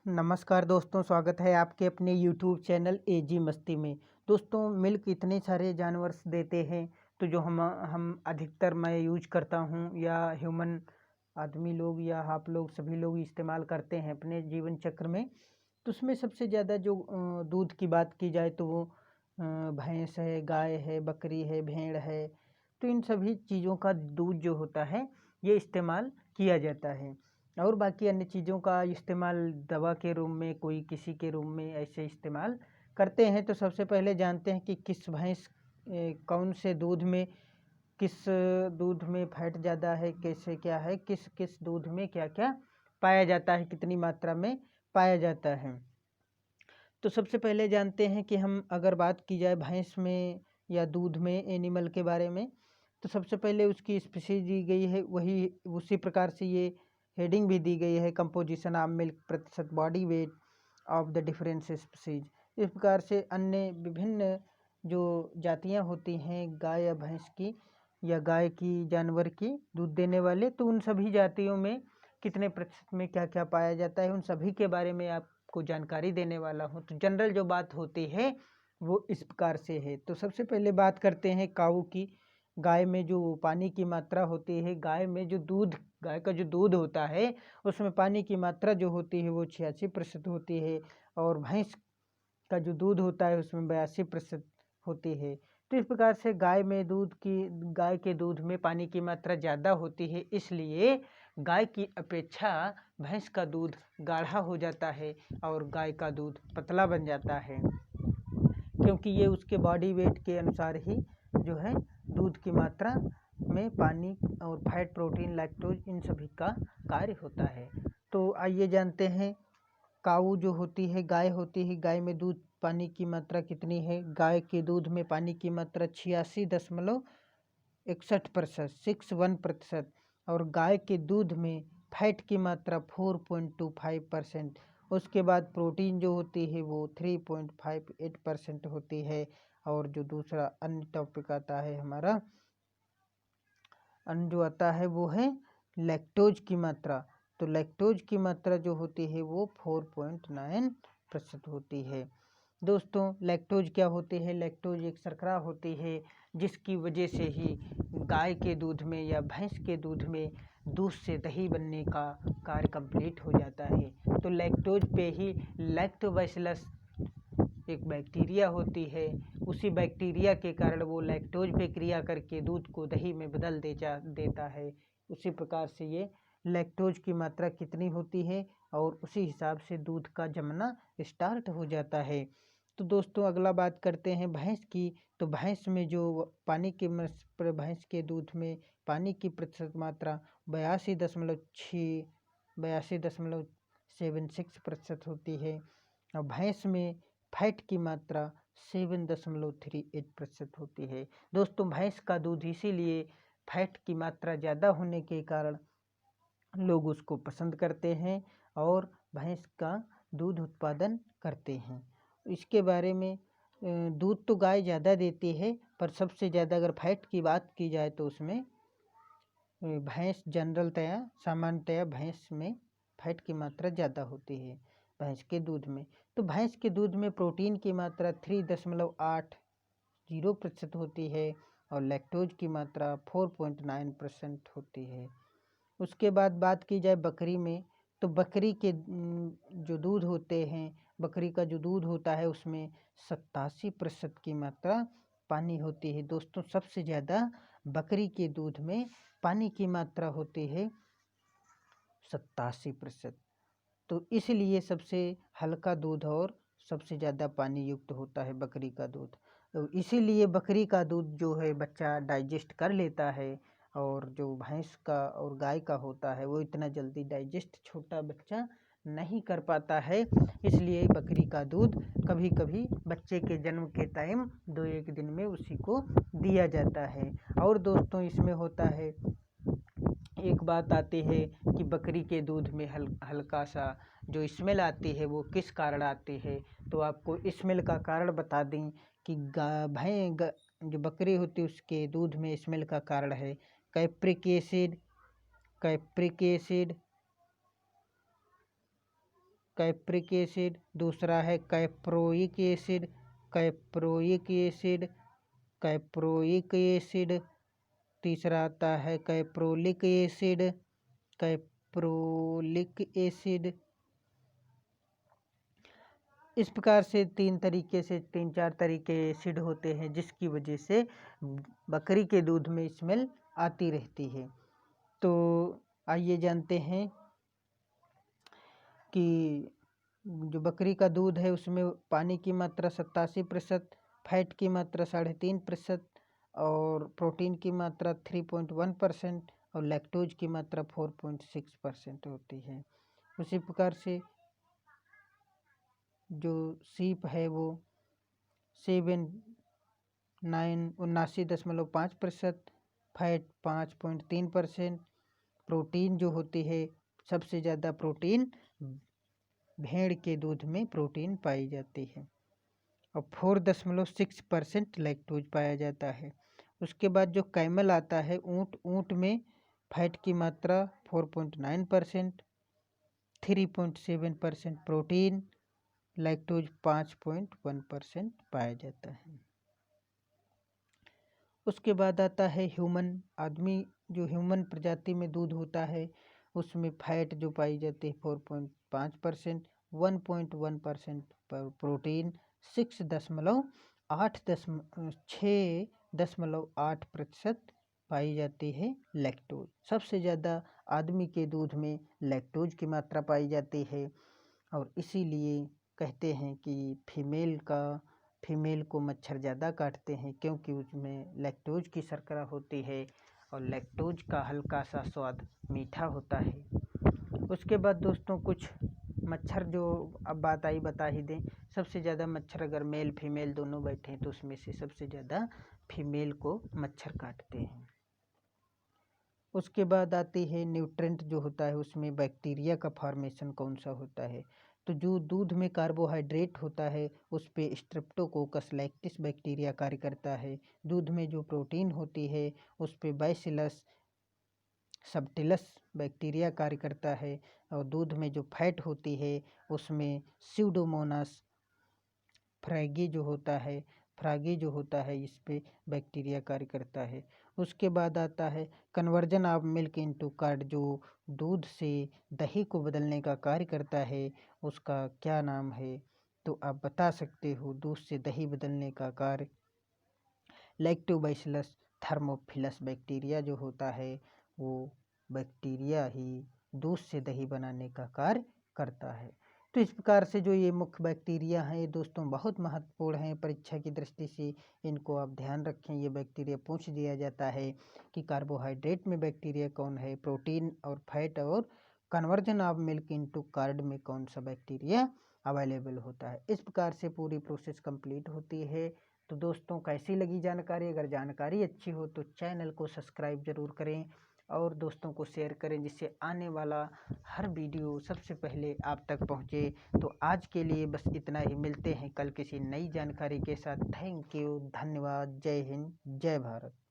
नमस्कार दोस्तों, स्वागत है आपके अपने यूट्यूब चैनल एजी मस्ती में। दोस्तों, मिल्क इतने सारे जानवर देते हैं, तो जो हम अधिकतर मैं यूज करता हूँ या ह्यूमन आदमी लोग या आप लोग सभी लोग इस्तेमाल करते हैं अपने जीवन चक्र में। तो उसमें सबसे ज़्यादा जो दूध की बात की जाए तो वो भैंस है, गाय है, बकरी है, भेड़ है। तो इन सभी चीज़ों का दूध जो होता है ये इस्तेमाल किया जाता है। और बाकी अन्य चीज़ों का इस्तेमाल दवा के रूप में, कोई किसी के रूप में ऐसे इस्तेमाल करते हैं। तो सबसे पहले जानते हैं कि किस भैंस कौन से दूध में, किस दूध में फैट ज़्यादा है, कैसे क्या है, किस किस दूध में क्या क्या पाया जाता है, कितनी मात्रा में पाया जाता है। तो सबसे पहले जानते हैं कि हम अगर बात की जाए भैंस में या दूध में एनिमल के बारे में, तो सबसे पहले उसकी स्पीशीज दी गई है, वही उसी प्रकार से ये हेडिंग भी दी गई है, कंपोजिशन ऑफ मिल्क प्रतिशत body weight of the different species. इस प्रकार से अन्य विभिन्न जो जातियां होती हैं गाय या भैंस की या गाय की, जानवर की दूध देने वाले, तो उन सभी जातियों में कितने प्रतिशत में क्या क्या पाया जाता है, उन सभी के बारे में आपको जानकारी देने वाला हूँ। तो जनरल जो बात होती है वो इस प्रकार से है। तो सबसे पहले बात करते हैं काऊ की। गाय में जो पानी की मात्रा होती है, गाय में जो दूध, गाय का जो दूध होता है उसमें पानी की मात्रा जो होती है वो 86% होती है, और भैंस का जो दूध होता है उसमें 82% होती है। तो इस प्रकार से गाय के दूध में पानी की मात्रा ज़्यादा होती है, इसलिए गाय की अपेक्षा भैंस का दूध गाढ़ा हो जाता है और गाय का दूध पतला बन जाता है, क्योंकि ये उसके बॉडी वेट के अनुसार ही जो है दूध की मात्रा में पानी और फैट, प्रोटीन, लैक्टोज इन सभी का कार्य होता है। तो आइए जानते हैं काऊ जो होती है, गाय होती है, गाय में दूध पानी की मात्रा कितनी है। गाय के दूध में पानी की मात्रा 86.61%, 61%, और गाय के दूध में फैट की मात्रा 4.25%। उसके बाद प्रोटीन जो होती है वो 3.58% होती है। और जो दूसरा अन्य टॉपिक आता है हमारा, अन्य जो आता है वो है लैक्टोज की मात्रा। तो लैक्टोज की मात्रा जो होती है वो 4.9% होती है। दोस्तों, लैक्टोज क्या होती है? लैक्टोज एक शर्करा होती है जिसकी वजह से ही गाय के दूध में या भैंस के दूध में दूध से दही बनने का कार्य कंप्लीट हो जाता है। तो लैक्टोज पे ही लैक्टोबैसिलस एक बैक्टीरिया होती है, उसी बैक्टीरिया के कारण वो लैक्टोज पे क्रिया करके दूध को दही में बदल देता है। उसी प्रकार से ये लैक्टोज की मात्रा कितनी होती है और उसी हिसाब से दूध का जमना स्टार्ट हो जाता है। तो दोस्तों, अगला बात करते हैं भैंस की। तो भैंस में जो भैंस के दूध में पानी की प्रतिशत मात्रा 82.76% होती है, और भैंस में फैट की मात्रा 7.38% होती है। दोस्तों, भैंस का दूध इसीलिए फैट की मात्रा ज़्यादा होने के कारण लोग उसको पसंद करते हैं और भैंस का दूध उत्पादन करते हैं। इसके बारे में दूध तो गाय ज़्यादा देती है, पर सबसे ज़्यादा अगर फैट की बात की जाए तो उसमें भैंस सामान्यतया भैंस में फैट की मात्रा ज़्यादा होती है भैंस के दूध में। तो भैंस के दूध में प्रोटीन की मात्रा 3.80% होती है और लैक्टोज की मात्रा 4.9% होती है। उसके बाद बात की जाए बकरी में, तो बकरी के जो दूध होते हैं, बकरी का जो दूध होता है उसमें 87% की मात्रा पानी होती है। दोस्तों, सबसे ज़्यादा बकरी के दूध में पानी की मात्रा होती है 87%। तो इसलिए सबसे हल्का दूध और सबसे ज़्यादा पानी युक्त होता है बकरी का दूध। तो इसीलिए बकरी का दूध जो है बच्चा डाइजेस्ट कर लेता है, और जो भैंस का और गाय का होता है वो इतना जल्दी डाइजेस्ट छोटा बच्चा नहीं कर पाता है। इसलिए बकरी का दूध कभी कभी बच्चे के जन्म के टाइम 2-1 दिन में उसी को दिया जाता है। और दोस्तों, इसमें होता है, एक बात आती है कि बकरी के दूध में हल्का सा जो स्मेल आती है वो किस कारण आती है। तो आपको स्मेल का कारण बता दें कि जो बकरी होती है उसके दूध में स्मेल का कारण है कैप्रिक एसिड, कैप्रिक एसिड, दूसरा है caproic acid, caproic acid, caproic acid, तीसरा आता है कैप्रोलिक एसिड, कैप्रोलिक एसिड। इस प्रकार से तीन चार तरीके एसिड होते हैं जिसकी वजह से बकरी के दूध में स्मेल आती रहती है। तो आइए जानते हैं कि जो बकरी का दूध है उसमें पानी की मात्रा 87%, फैट की मात्रा 3.5%, और प्रोटीन की मात्रा 3.1% और लैक्टोज की मात्रा 4.6% होती है। उसी प्रकार से जो सीप है वो 79.5%, फैट 5.3%, प्रोटीन जो होती है सबसे ज़्यादा प्रोटीन भेड़ के दूध में प्रोटीन पाई जाती है और 4.6% लैक्टोज पाया जाता है। उसके बाद जो कैमल आता है ऊँट में फैट की मात्रा 4.9%, 3.7% प्रोटीन, लैक्टोज 5.1% पाया जाता है। उसके बाद आता है ह्यूमन आदमी, जो ह्यूमन प्रजाति में दूध होता है उसमें फैट जो पाई जाती है 4.5%, 1.1% प्रोटीन, 6.8% पाई जाती है लैक्टोज। सबसे ज़्यादा आदमी के दूध में लैक्टोज की मात्रा पाई जाती है और इसीलिए कहते हैं कि फीमेल को मच्छर ज़्यादा काटते हैं क्योंकि उसमें लैक्टोज की शर्करा होती है और लैक्टोज का हल्का सा स्वाद मीठा होता है। उसके बाद दोस्तों कुछ मच्छर जो अब बात आई बता ही दें। सबसे ज़्यादा मच्छर अगर मेल फीमेल दोनों बैठे हैं तो उसमें से सबसे ज़्यादा फीमेल को मच्छर काटते हैं। उसके बाद आती है न्यूट्रेंट जो होता है उसमें बैक्टीरिया का फॉर्मेशन कौन सा होता है। तो जो दूध में कार्बोहाइड्रेट होता है उस पे स्ट्रेप्टोकोकस लैक्टिस बैक्टीरिया कार्य करता है। दूध में जो प्रोटीन होती है उस पे बैसिलस सबटिलस बैक्टीरिया कार्य करता है और दूध में जो फैट होती है उसमें स्यूडोमोनास फ्रैगी जो होता है इस पे बैक्टीरिया कार्य करता है। उसके बाद आता है conversion of milk into curd, जो दूध से दही को बदलने का कार्य करता है, उसका क्या नाम है। तो आप बता सकते हो दूध से दही बदलने का कार्य लैक्टोबैसिलस थर्मोफिलस बैक्टीरिया जो होता है वो बैक्टीरिया ही दूध से दही बनाने का कार्य करता है। तो इस प्रकार से जो ये मुख्य बैक्टीरिया हैं ये दोस्तों बहुत महत्वपूर्ण हैं परीक्षा की दृष्टि से, इनको आप ध्यान रखें। ये बैक्टीरिया पूछ दिया जाता है कि कार्बोहाइड्रेट में बैक्टीरिया कौन है, प्रोटीन और फैट और conversion of milk into curd में कौन सा बैक्टीरिया अवेलेबल होता है। इस प्रकार से पूरी प्रोसेस कंप्लीट होती है। तो दोस्तों कैसी लगी जानकारी? अगर जानकारी अच्छी हो तो चैनल को सब्सक्राइब ज़रूर करें और दोस्तों को शेयर करें जिससे आने वाला हर वीडियो सबसे पहले आप तक पहुंचे। तो आज के लिए बस इतना ही, मिलते हैं कल किसी नई जानकारी के साथ। थैंक यू, धन्यवाद, जय हिंद, जय भारत।